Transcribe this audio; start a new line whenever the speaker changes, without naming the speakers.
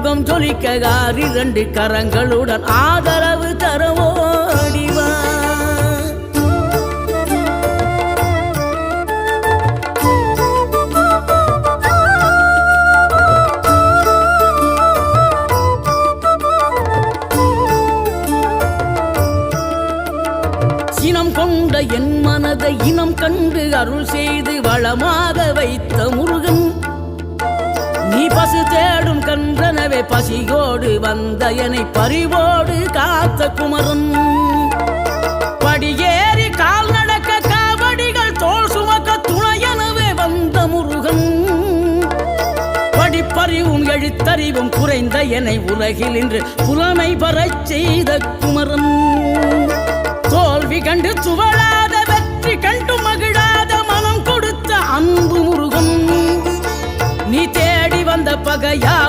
முகம் ஜொலிக்க 2 கரங்களுடன் ஆதரவு தரவோடிவா. சினம் கொண்ட என் மனதை இனம் கண்டு அருள் செய்து வளமாக வைத்த முருகன், நீ பசு தேடும் கன்றனவே பசியோடு வந்த என்னை பறிவோடு காத்த குமரன். படியேறி கால் நடக்க காவடிகள் தோல் சுமக்க துணையனவே வந்த முருகன், படிப்பறிவும் எழுத்தறிவும் குறைந்த என்னை உலகில் இன்று புலமை பெறச் செய்த குமரன். தோல்வி கண்டு துவளாத வெற்றி கண்டு மகிழாத மனம் கொடுத்த அன்பு முருகன், நீ தேடி வந்த பகையாவும்